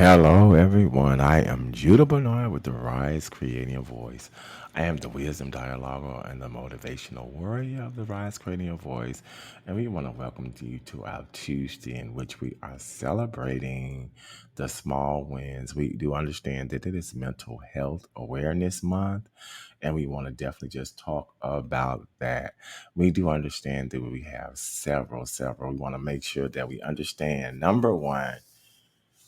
Hello, everyone. I am Judah Bernard with the Rise Creating a Voice. I am the wisdom dialoguer and the motivational warrior of the Rise Creating a Voice. And we want to welcome you to our Tuesday, in which we are celebrating the small wins. We do understand that it is Mental Health Awareness Month, and we want to definitely just talk about that. We do understand that we have several. We want to make sure that we understand number one,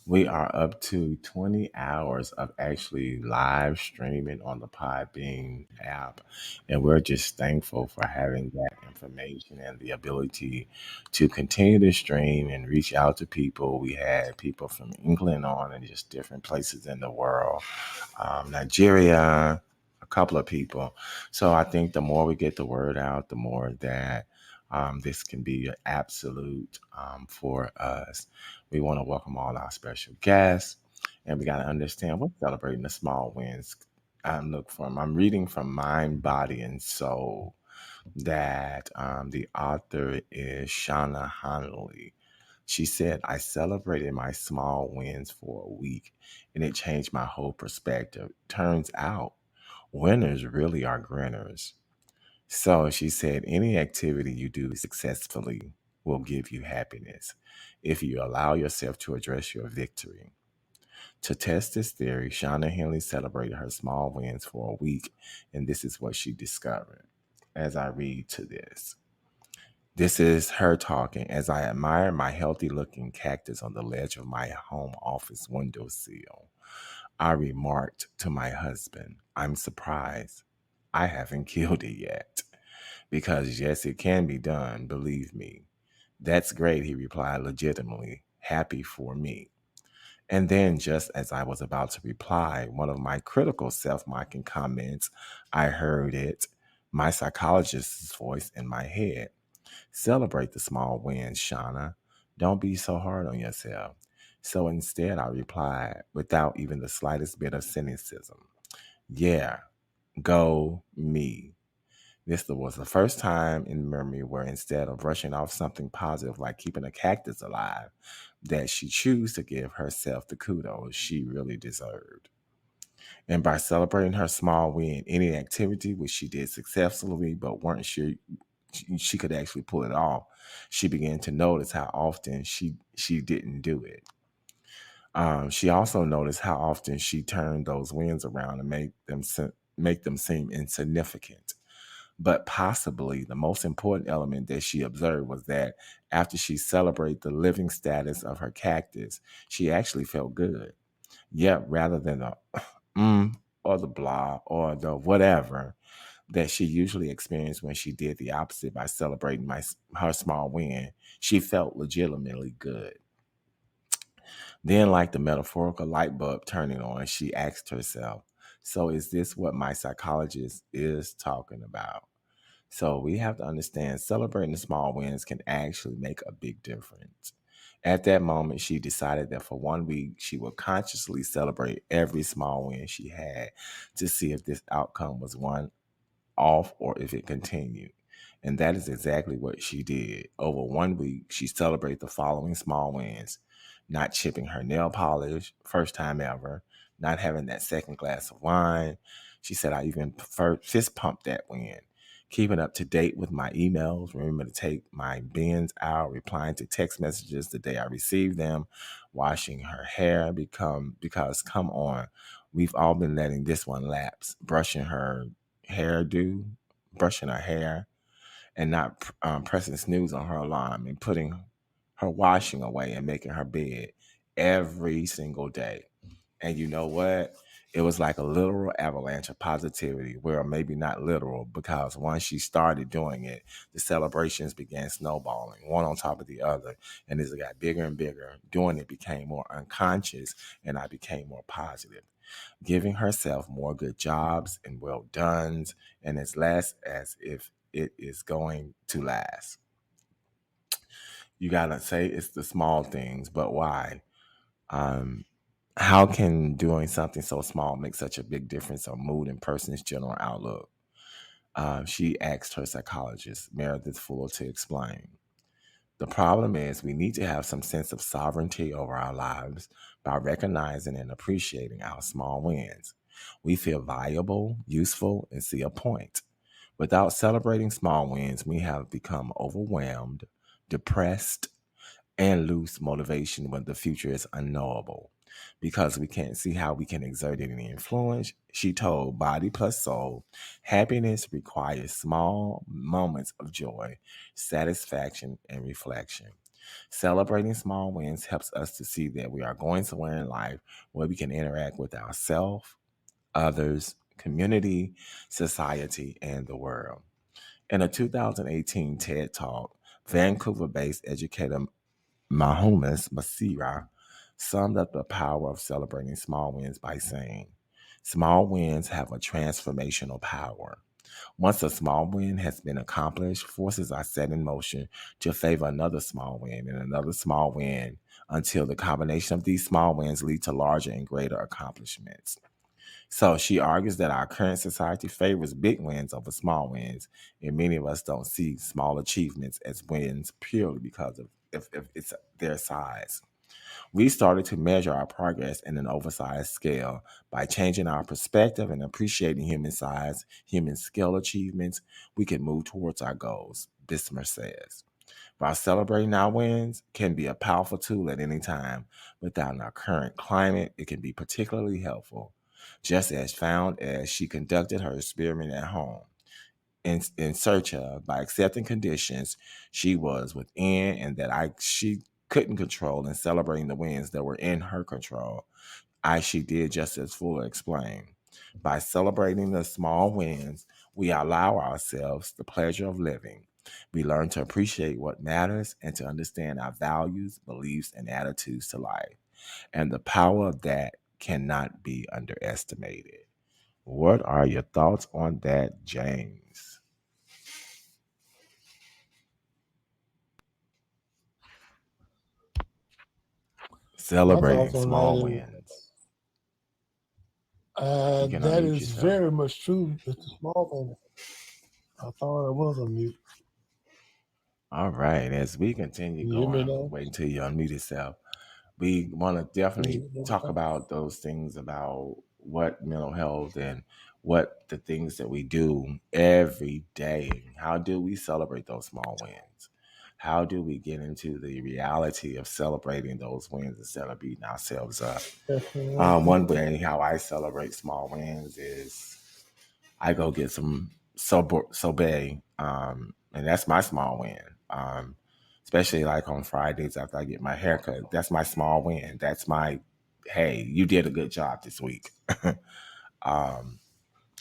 we are up to 20 hours of actually live streaming on the Podbean app. And we're just thankful for having that information and the ability to continue to stream and reach out to people. We had people from England on and just different places in the world, Nigeria, a couple of people. So I think the more we get the word out, the more that this can be an absolute for us. We want to welcome all our special guests, and we got to understand we're celebrating the small wins. I'm reading from Mind, Body, and Soul that the author is Shauna Hanley. She said, I celebrated my small wins for a week and it changed my whole perspective. Turns out winners really are grinners. So she said, any activity you do successfully will give you happiness if you allow yourself to address your victory. To test this theory, Shauna Henley celebrated her small wins for a week, and this is what she discovered. As I read to this is her talking. As I admire my healthy looking cactus on the ledge of my home office windowsill, I remarked to my husband, I'm surprised I haven't killed it yet. Because yes, it can be done, believe me. That's great, he replied, legitimately happy for me. And then, just as I was about to reply, one of my critical self mocking comments, I heard it, my psychologist's voice in my head. Celebrate the small wins, Shauna. Don't be so hard on yourself. So instead, I replied, without even the slightest bit of cynicism, yeah, go me. This was the first time in memory where instead of brushing off something positive like keeping a cactus alive, that she chose to give herself the kudos she really deserved. And by celebrating her small win, any activity which she did successfully but weren't sure she could actually pull it off, she began to notice how often she didn't do it. She also noticed how often she turned those wins around and make them seem insignificant. But possibly the most important element that she observed was that after she celebrated the living status of her cactus, she actually felt good. Yet, rather than the or the blah or the whatever that she usually experienced when she did the opposite by celebrating her small win, she felt legitimately good. Then, like the metaphorical light bulb turning on, she asked herself, so is this what my psychologist is talking about? So we have to understand celebrating the small wins can actually make a big difference. At that moment, she decided that for one week, she would consciously celebrate every small win she had to see if this outcome was one off or if it continued. And that is exactly what she did. Over one week, she celebrated the following small wins: not chipping her nail polish, first time ever, not having that second glass of wine. She said, I even fist pumped that win. Keeping up to date with my emails, remember to take my bins out, replying to text messages the day I received them, washing her hair because come on, we've all been letting this one lapse, hairdo, brushing her hair, and not pressing snooze on her alarm and putting her washing away and making her bed every single day. And you know what? It was like a literal avalanche of positivity, well, maybe not literal, because once she started doing it, the celebrations began snowballing, one on top of the other. And as it got bigger and bigger, doing it became more unconscious, and I became more positive, giving herself more good jobs and well dones, and as less as if it is going to last. You gotta say it's the small things, but why? Um, how can doing something so small make such a big difference on mood and person's general outlook? She asked her psychologist, Meredith Fuller, to explain. The problem is we need to have some sense of sovereignty over our lives by recognizing and appreciating our small wins. We feel valuable, useful, and see a point. Without celebrating small wins, we have become overwhelmed, depressed, and lose motivation when the future is unknowable because we can't see how we can exert any influence. She told Body Plus Soul, happiness requires small moments of joy, satisfaction, and reflection. Celebrating small wins helps us to see that we are going somewhere in life where we can interact with ourselves, others, community, society, and the world. In a 2018 TED Talk, Vancouver based educator Mahomes Masira summed up the power of celebrating small wins by saying, small wins have a transformational power. Once a small win has been accomplished, forces are set in motion to favor another small win and another small win until the combination of these small wins lead to larger and greater accomplishments. So she argues that our current society favors big wins over small wins, and many of us don't see small achievements as wins purely because of if it's their size. We started to measure our progress in an oversized scale. By changing our perspective and appreciating human size, human scale achievements, we can move towards our goals, Bismarck says. While celebrating our wins can be a powerful tool at any time, without our current climate, it can be particularly helpful. Just as found as she conducted her experiment at home in search of, by accepting conditions she was within and that she couldn't control, and celebrating the wins that were in her control. She did just as Fuller explained. By celebrating the small wins, we allow ourselves the pleasure of living. We learn to appreciate what matters and to understand our values, beliefs, and attitudes to life. And the power of that cannot be underestimated. What are your thoughts on that, James? My thoughts Celebrating on that small is wins. You can that unmute is yourself. very much true. It's a small thing. I thought I was on mute. All right. As we continue Can you hear me going, now? wait until you unmute yourself. We want to definitely talk Okay. about those things about what mental health and what the things that we do every day. How do we celebrate those small wins? How do we get into the reality of celebrating those wins instead of beating ourselves up? One way how I celebrate small wins is I go get some sorbet, and that's my small win. Especially like on Fridays after I get my haircut, that's my small win. That's my, hey, you did a good job this week. um,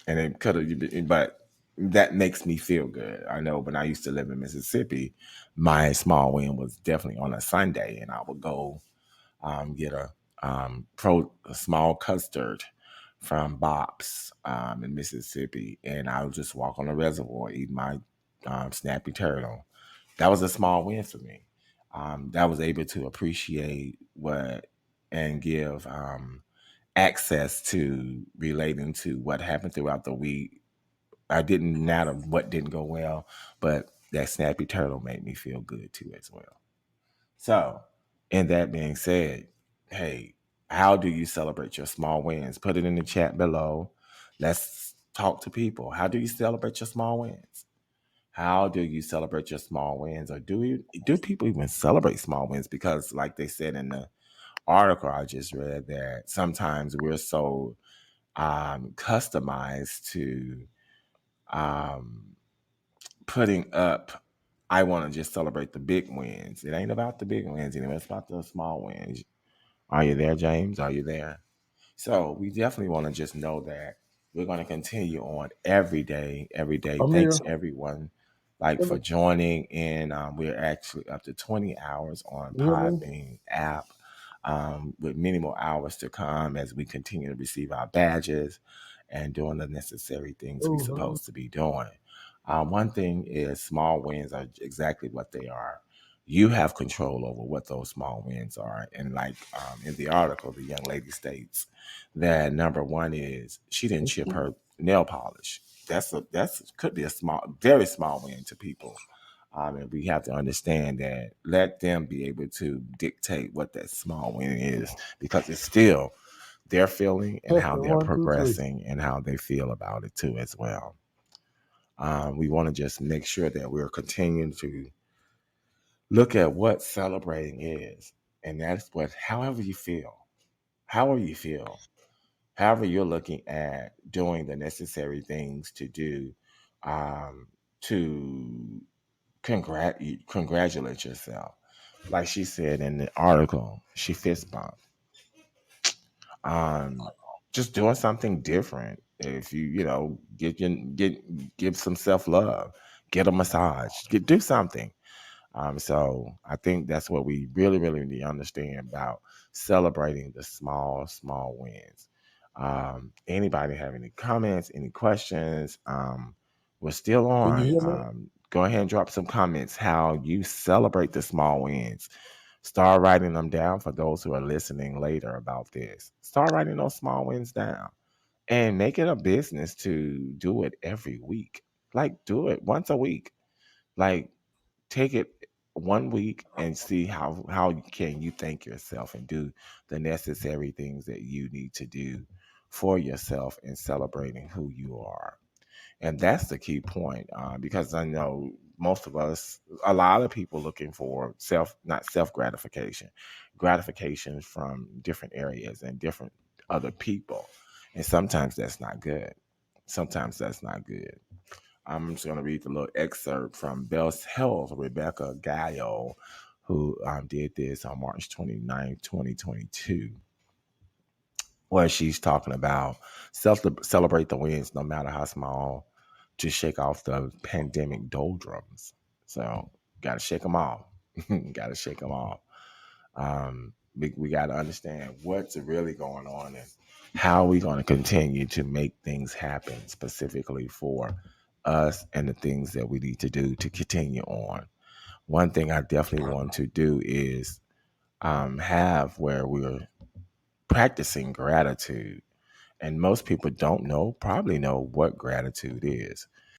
and it could have, but that makes me feel good. I know when I used to live in Mississippi, my small win was definitely on a Sunday, and I would go get a small custard from Bob's in Mississippi, and I would just walk on the reservoir, eat my snappy turtle. That was a small win for me. That was able to appreciate what and give access to relating to what happened throughout the week. I didn't matter what didn't go well, but that snappy turtle made me feel good too as well. So, in that being said, hey, how do you celebrate your small wins? Put it in the chat below. Let's talk to people. How do you celebrate your small wins? How do you celebrate your small wins? Or do people even celebrate small wins? Because like they said in the article I just read, that sometimes we're so customized to um, putting up, I want to just celebrate the big wins. It ain't about the big wins anymore. It's about the small wins. Are you there, James? Are you there? So we definitely want to just know that we're going to continue on every day, every day. I'm here. Thanks everyone, like Hear me? for joining in. We're actually up to 20 hours on You hear me? Podbean app, with many more hours to come as we continue to receive our badges and doing the necessary things we're Oh, supposed to be doing. One thing is small wins are exactly what they are. You have control over what those small wins are. And like in the article, the young lady states that number one is she didn't chip her nail polish. That's could be a small, very small win to people. And we have to understand that, let them be able to dictate what that small win is, because it's still their feeling and how Testing they're 1, 2, 3. progressing and how they feel about it too as well. We want to just make sure that we're continuing to look at what celebrating is. And that's what, however you feel, however you're looking at doing the necessary things to do, to congratulate yourself. Like she said in the article, she fist bumped. Um, just doing something different. If you give some self love, get a massage, do something. So I think that's what we really, really need to understand about celebrating the small, small wins. Anybody have any comments, any questions? We're still Can you on. hear me? Go ahead and drop some comments how you celebrate the small wins. Start writing them down for those who are listening later about this. Start writing those small wins down and make it a business to do it every week. Like, do it once a week. Like, take it one week and see how can you thank yourself and do the necessary things that you need to do for yourself in celebrating who you are. And that's the key point, because I know most of us, a lot of people looking for not self gratification from different areas and different other people, and sometimes that's not good. Sometimes that's not good. I'm just going to read the little excerpt from Bell's Health, Rebecca Gallo, who did this on March 29th, 2022, where she's talking about celebrate the wins, no matter how small, to shake off the pandemic doldrums. So, got to shake them off. Got to shake them off. We got to understand what's really going on and how we going to continue to make things happen specifically for us and the things that we need to do to continue on. One thing I definitely want to do is have where we're practicing gratitude. And most people don't know, probably know what gratitude is.